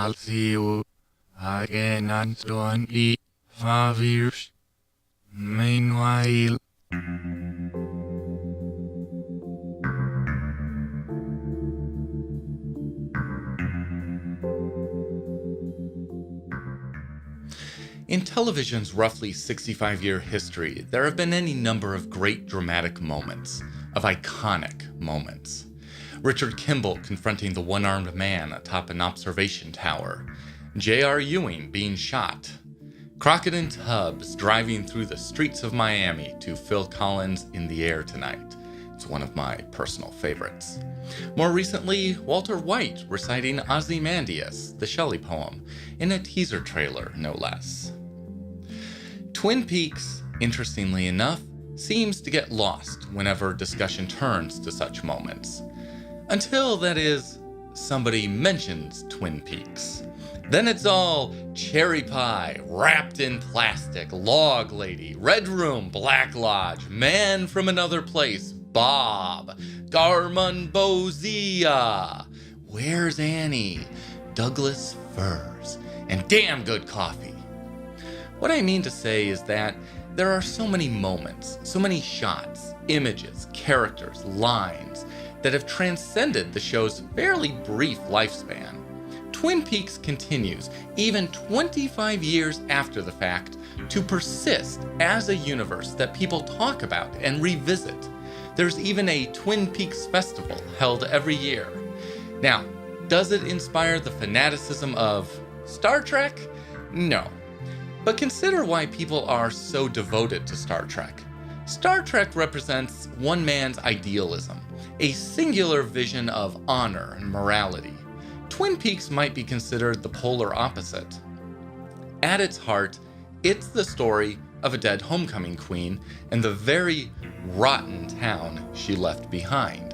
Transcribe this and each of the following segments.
I'll see you again on 25 years. Meanwhile, in television's roughly 65-year history, there have been any number of great dramatic moments, of iconic moments. Richard Kimball confronting the one-armed man atop an observation tower, J.R. Ewing being shot, Crockett and Tubbs driving through the streets of Miami to Phil Collins' In the Air Tonight. It's one of my personal favorites. More recently, Walter White reciting Ozymandias, the Shelley poem, in a teaser trailer, no less. Twin Peaks, interestingly enough, seems to get lost whenever discussion turns to such moments. Until, that is, somebody mentions Twin Peaks. Then it's all cherry pie, wrapped in plastic, log lady, red room, black lodge, man from another place, Bob, Garmonbozia, Where's Annie, Douglas firs, and damn good coffee. What I mean to say is that there are so many moments, so many shots, images, characters, lines that have transcended the show's fairly brief lifespan. Twin Peaks continues, even 25 years after the fact, to persist as a universe that people talk about and revisit. There's even a Twin Peaks festival held every year. Now, does it inspire the fanaticism of Star Trek? No. But consider why people are so devoted to Star Trek. Star Trek represents one man's idealism, a singular vision of honor and morality. Twin Peaks might be considered the polar opposite. At its heart, it's the story of a dead homecoming queen and the very rotten town she left behind.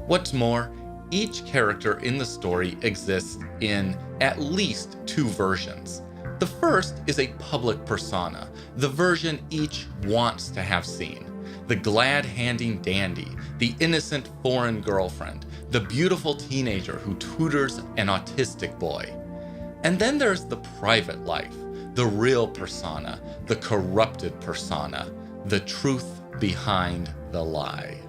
What's more, each character in the story exists in at least two versions. The first is a public persona, the version each wants to have seen. The glad-handing dandy, the innocent foreign girlfriend, the beautiful teenager who tutors an autistic boy. And then there's the private life, the real persona, the corrupted persona, the truth behind the lie.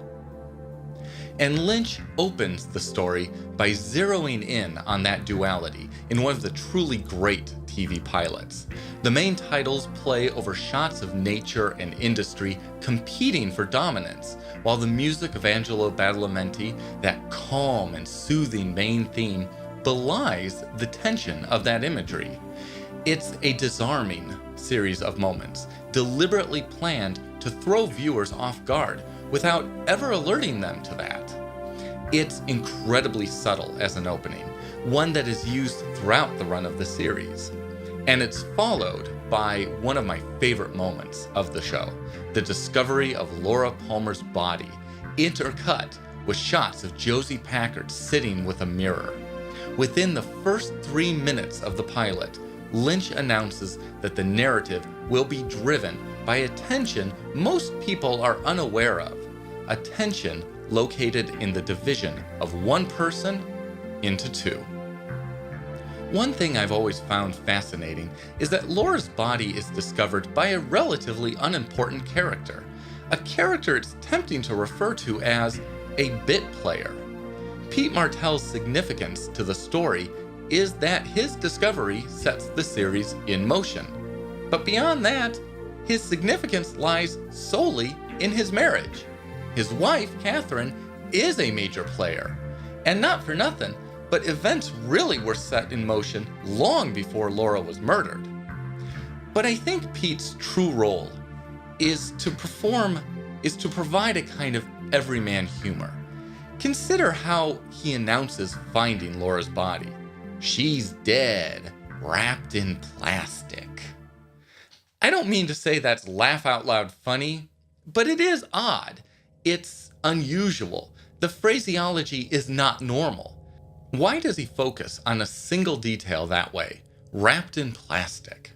And Lynch opens the story by zeroing in on that duality in one of the truly great TV pilots. The main titles play over shots of nature and industry competing for dominance, while the music of Angelo Badalamenti, that calm and soothing main theme, belies the tension of that imagery. It's a disarming series of moments, deliberately planned to throw viewers off guard without ever alerting them to that. It's incredibly subtle as an opening, one that is used throughout the run of the series. And it's followed by one of my favorite moments of the show, the discovery of Laura Palmer's body, intercut with shots of Josie Packard sitting with a mirror. Within the first 3 minutes of the pilot, Lynch announces that the narrative will be driven by a tension most people are unaware of, a tension located in the division of one person into two. One thing I've always found fascinating is that Laura's body is discovered by a relatively unimportant character, a character it's tempting to refer to as a bit player. Pete Martell's significance to the story is that his discovery sets the series in motion. But beyond that, his significance lies solely in his marriage. His wife, Catherine, is a major player. And not for nothing, but events really were set in motion long before Laura was murdered. But I think Pete's true role is to provide a kind of everyman humor. Consider how he announces finding Laura's body. She's dead, wrapped in plastic. I don't mean to say that's laugh out loud funny, but it is odd. It's unusual. The phraseology is not normal. Why does he focus on a single detail that way, wrapped in plastic?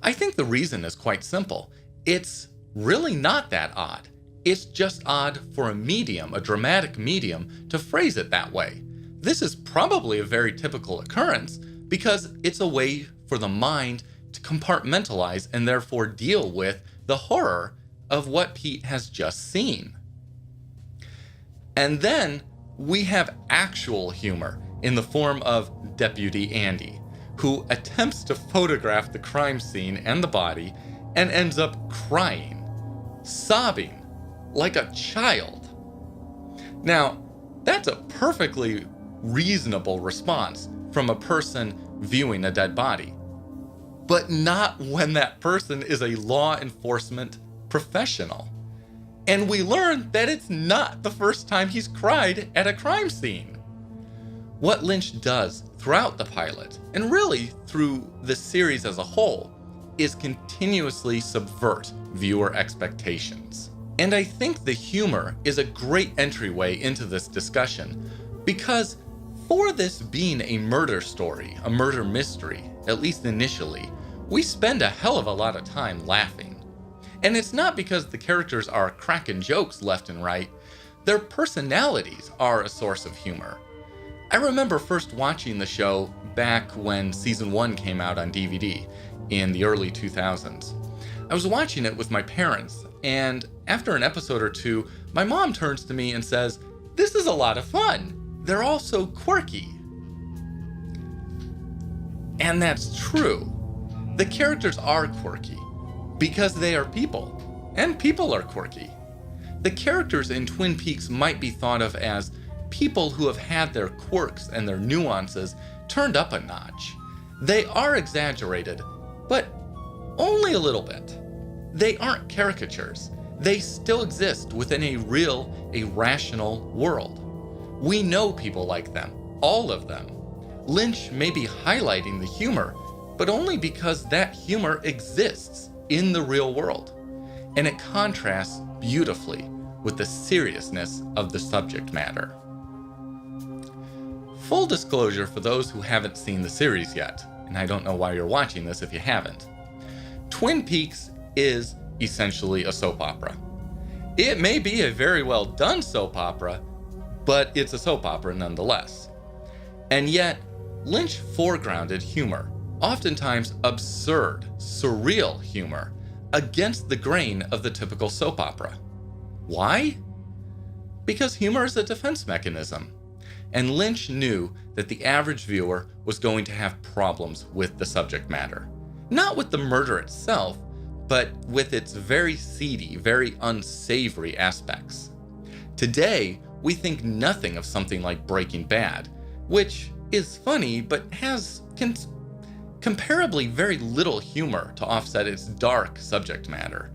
I think the reason is quite simple. It's really not that odd. It's just odd for a medium, a dramatic medium, to phrase it that way. This is probably a very typical occurrence, because it's a way for the mind to compartmentalize and therefore deal with the horror of what Pete has just seen. And then we have actual humor in the form of Deputy Andy, who attempts to photograph the crime scene and the body and ends up crying, sobbing like a child. Now, that's a perfectly reasonable response from a person viewing a dead body, but not when that person is a law enforcement professional. And we learn that it's not the first time he's cried at a crime scene. What Lynch does throughout the pilot, and really through the series as a whole, is continuously subvert viewer expectations. And I think the humor is a great entryway into this discussion, because for this being a murder story, a murder mystery, at least initially, we spend a hell of a lot of time laughing. And it's not because the characters are cracking jokes left and right, their personalities are a source of humor. I remember first watching the show back when season 1 came out on DVD in the early 2000s. I was watching it with my parents, and after an episode or two, my mom turns to me and says, "This is a lot of fun. They're all so quirky." And that's true. The characters are quirky because they are people, and people are quirky. The characters in Twin Peaks might be thought of as people who have had their quirks and their nuances turned up a notch. They are exaggerated, but only a little bit. They aren't caricatures. They still exist within a real, a rational world. We know people like them, all of them. Lynch may be highlighting the humor, but only because that humor exists in the real world, and it contrasts beautifully with the seriousness of the subject matter. Full disclosure for those who haven't seen the series yet, and I don't know why you're watching this if you haven't. Twin Peaks is essentially a soap opera. It may be a very well done soap opera, but it's a soap opera nonetheless. And yet, Lynch foregrounded humor, oftentimes absurd, surreal humor, against the grain of the typical soap opera. Why? Because humor is a defense mechanism, and Lynch knew that the average viewer was going to have problems with the subject matter. Not with the murder itself, but with its very seedy, very unsavory aspects. Today, we think nothing of something like Breaking Bad, which is funny but has comparably very little humor to offset its dark subject matter.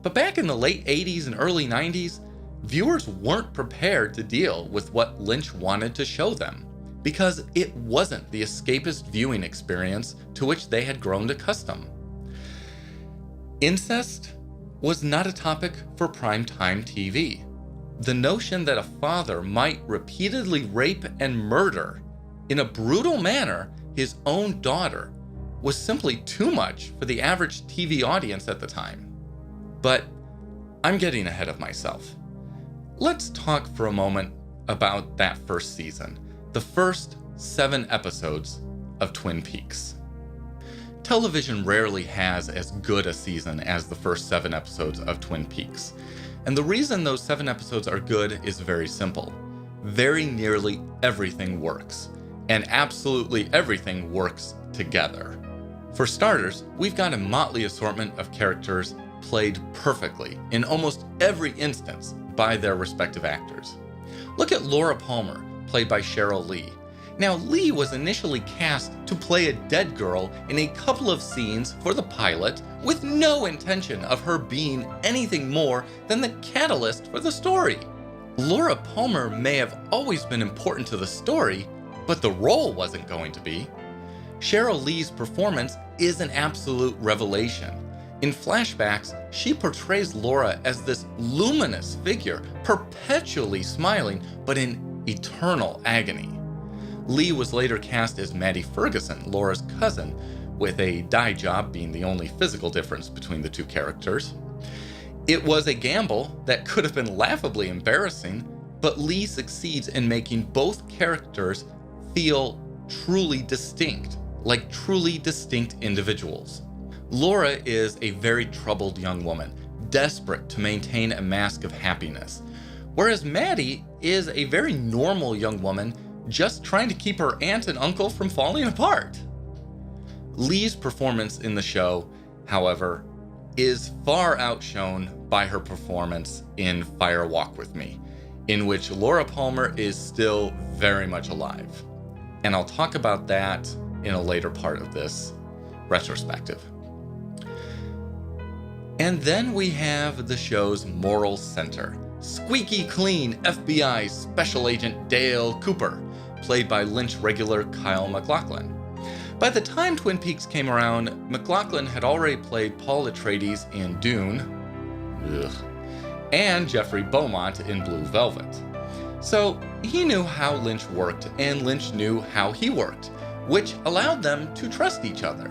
But back in the late 80s and early 90s, viewers weren't prepared to deal with what Lynch wanted to show them, because it wasn't the escapist viewing experience to which they had grown accustomed. Incest was not a topic for primetime TV. The notion that a father might repeatedly rape and murder in a brutal manner his own daughter was simply too much for the average TV audience at the time. But I'm getting ahead of myself. Let's talk for a moment about that first season, the first 7 episodes of Twin Peaks. Television rarely has as good a season as the first 7 episodes of Twin Peaks. And the reason those 7 episodes are good is very simple. Very nearly everything works, and absolutely everything works together. For starters, we've got a motley assortment of characters played perfectly in almost every instance by their respective actors. Look at Laura Palmer, played by Cheryl Lee. Now, Lee was initially cast to play a dead girl in a couple of scenes for the pilot, with no intention of her being anything more than the catalyst for the story. Laura Palmer may have always been important to the story, but the role wasn't going to be. Cheryl Lee's performance is an absolute revelation. In flashbacks, she portrays Laura as this luminous figure, perpetually smiling, but in eternal agony. Lee was later cast as Maddie Ferguson, Laura's cousin, with a dye job being the only physical difference between the two characters. It was a gamble that could have been laughably embarrassing, but Lee succeeds in making both characters feel truly distinct like truly distinct individuals. Laura is a very troubled young woman, desperate to maintain a mask of happiness, whereas Maddie is a very normal young woman just trying to keep her aunt and uncle from falling apart. Lee's performance in the show, however, is far outshone by her performance in Fire Walk With Me, in which Laura Palmer is still very much alive. And I'll talk about that in a later part of this retrospective. And then we have the show's moral center, squeaky clean FBI Special Agent Dale Cooper, played by Lynch regular Kyle MacLachlan. By the time Twin Peaks came around, MacLachlan had already played Paul Atreides in Dune, and Jeffrey Beaumont in Blue Velvet. So he knew how Lynch worked, and Lynch knew how he worked, which allowed them to trust each other.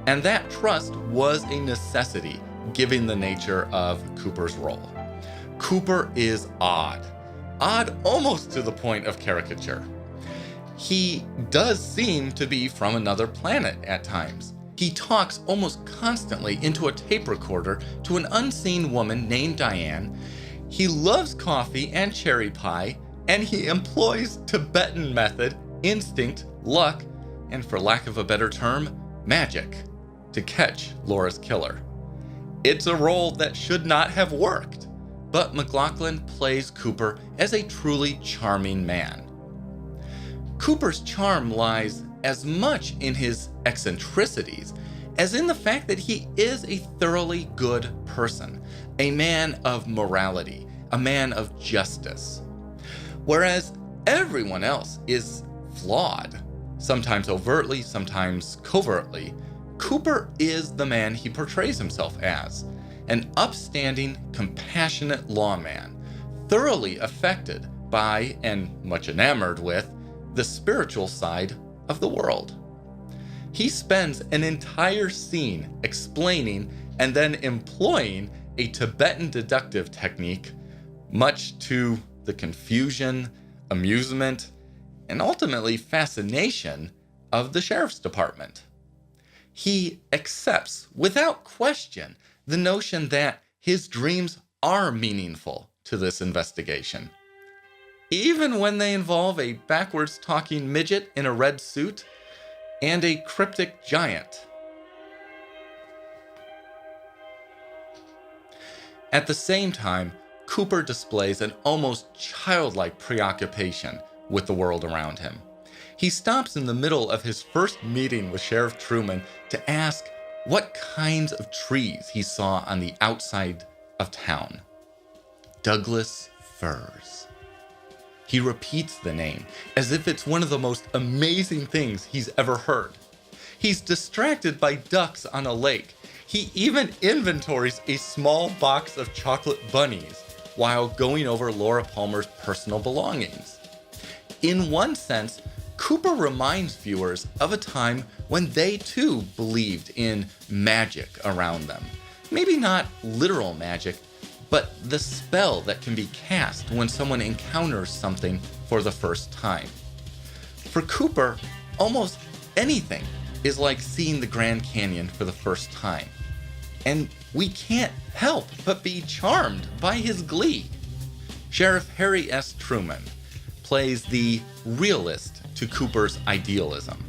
And that trust was a necessity, given the nature of Cooper's role. Cooper is odd almost to the point of caricature. He does seem to be from another planet at times. He talks almost constantly into a tape recorder to an unseen woman named Diane. He loves coffee and cherry pie, and he employs Tibetan method, instinct, luck, and for lack of a better term, magic, to catch Laura's killer. It's a role that should not have worked, but MacLachlan plays Cooper as a truly charming man. Cooper's charm lies as much in his eccentricities as in the fact that he is a thoroughly good person, a man of morality, a man of justice. Whereas everyone else is flawed, sometimes overtly, sometimes covertly, Cooper is the man he portrays himself as, an upstanding, compassionate lawman, thoroughly affected by and much enamored with the spiritual side of the world. He spends an entire scene explaining and then employing a Tibetan deductive technique, much to the confusion, amusement, and ultimately fascination of the sheriff's department. He accepts, without question, the notion that his dreams are meaningful to this investigation, even when they involve a backwards talking midget in a red suit and a cryptic giant. At the same time, Cooper displays an almost childlike preoccupation with the world around him. He stops in the middle of his first meeting with Sheriff Truman to ask what kinds of trees he saw on the outside of town. Douglas firs. He repeats the name as if it's one of the most amazing things he's ever heard. He's distracted by ducks on a lake. He even inventories a small box of chocolate bunnies while going over Laura Palmer's personal belongings. In one sense, Cooper reminds viewers of a time when they too believed in magic around them. Maybe not literal magic, but the spell that can be cast when someone encounters something for the first time. For Cooper, almost anything is like seeing the Grand Canyon for the first time. And we can't help but be charmed by his glee. Sheriff Harry S. Truman plays the realist to Cooper's idealism.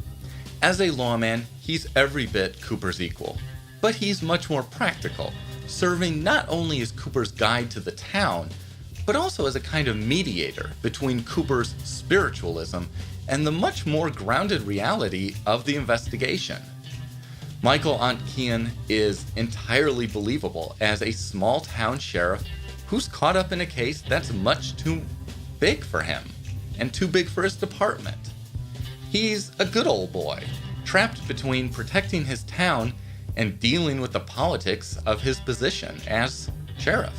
As a lawman, he's every bit Cooper's equal, but he's much more practical, serving not only as Cooper's guide to the town, but also as a kind of mediator between Cooper's spiritualism and the much more grounded reality of the investigation. Michael Ontkean is entirely believable as a small town sheriff who's caught up in a case that's much too big for him and too big for his department. He's a good old boy, trapped between protecting his town and dealing with the politics of his position as sheriff.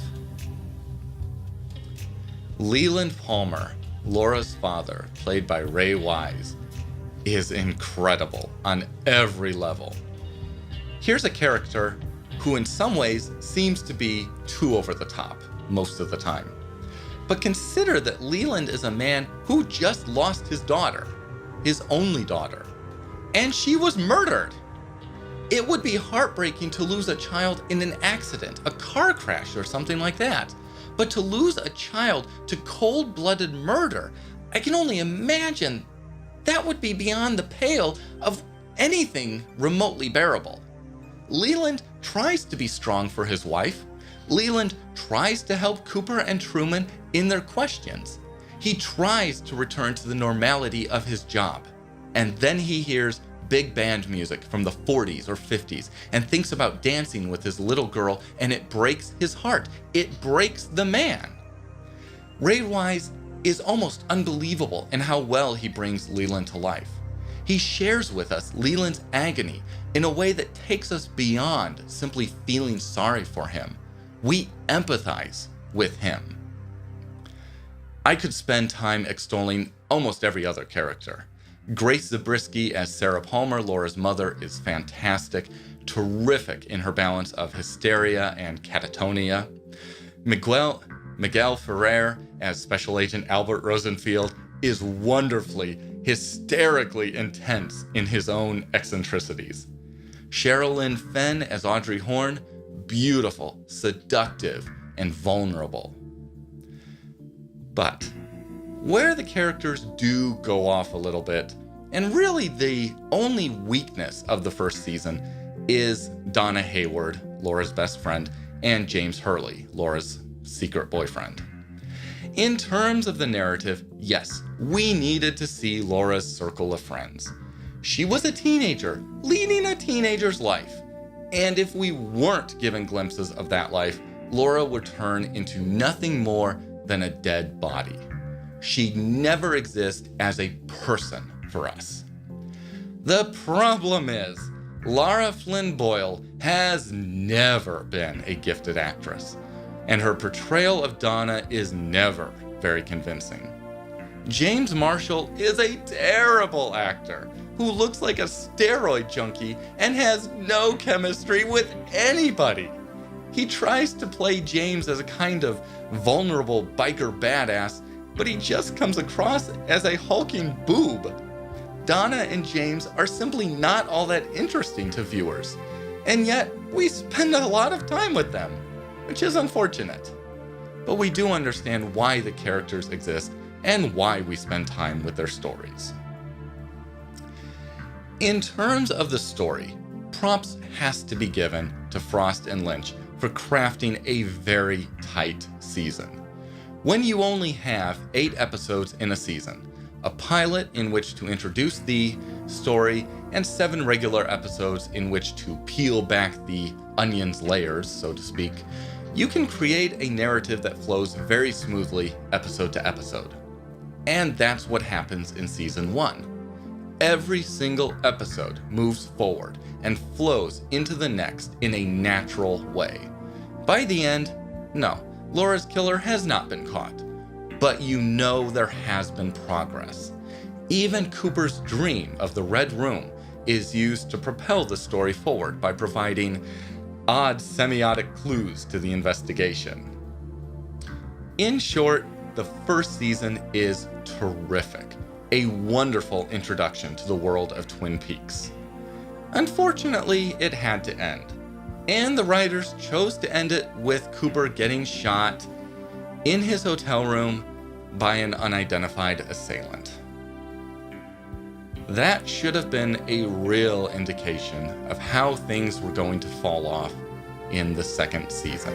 Leland Palmer, Laura's father, played by Ray Wise, is incredible on every level. Here's a character who in some ways seems to be too over the top most of the time. But consider that Leland is a man who just lost his daughter, his only daughter. and she was murdered. It would be heartbreaking to lose a child in an accident, a car crash or something like that. But to lose a child to cold-blooded murder, I can only imagine that would be beyond the pale of anything remotely bearable. Leland tries to be strong for his wife. Leland tries to help Cooper and Truman in their questions. He tries to return to the normality of his job. And then he hears big band music from the 40s or 50s and thinks about dancing with his little girl, and it breaks his heart. It breaks the man. Ray Wise is almost unbelievable in how well he brings Leland to life. He shares with us Leland's agony in a way that takes us beyond simply feeling sorry for him. We empathize with him. I could spend time extolling almost every other character. Grace Zabriskie as Sarah Palmer, Laura's mother, is fantastic, terrific in her balance of hysteria and catatonia. Miguel Ferrer as Special Agent Albert Rosenfield is wonderfully, hysterically intense in his own eccentricities. Sherilyn Fenn as Audrey Horne, beautiful, seductive, and vulnerable. But where the characters do go off a little bit, and really the only weakness of the first season, is Donna Hayward, Laura's best friend, and James Hurley, Laura's secret boyfriend. In terms of the narrative, yes, we needed to see Laura's circle of friends. She was a teenager, leading a teenager's life. And if we weren't given glimpses of that life, Laura would turn into nothing more than a dead body. She'd never exist as a person for us. The problem is, Lara Flynn Boyle has never been a gifted actress, and her portrayal of Donna is never very convincing. James Marshall is a terrible actor who looks like a steroid junkie and has no chemistry with anybody. He tries to play James as a kind of vulnerable biker badass, but he just comes across as a hulking boob. Donna and James are simply not all that interesting to viewers, and yet we spend a lot of time with them, which is unfortunate. But we do understand why the characters exist and why we spend time with their stories. In terms of the story, props has to be given to Frost and Lynch for crafting a very tight season. When you only have 8 episodes in a season, a pilot in which to introduce the story, and 7 regular episodes in which to peel back the onion's layers, so to speak, you can create a narrative that flows very smoothly episode to episode. And that's what happens in season 1. Every single episode moves forward and flows into the next in a natural way. By the end, no, Laura's killer has not been caught, but you know there has been progress. Even Cooper's dream of the Red Room is used to propel the story forward by providing odd semiotic clues to the investigation. In short, the first season is terrific, a wonderful introduction to the world of Twin Peaks. Unfortunately, it had to end, and the writers chose to end it with Cooper getting shot in his hotel room by an unidentified assailant. That should have been a real indication of how things were going to fall off in the second season.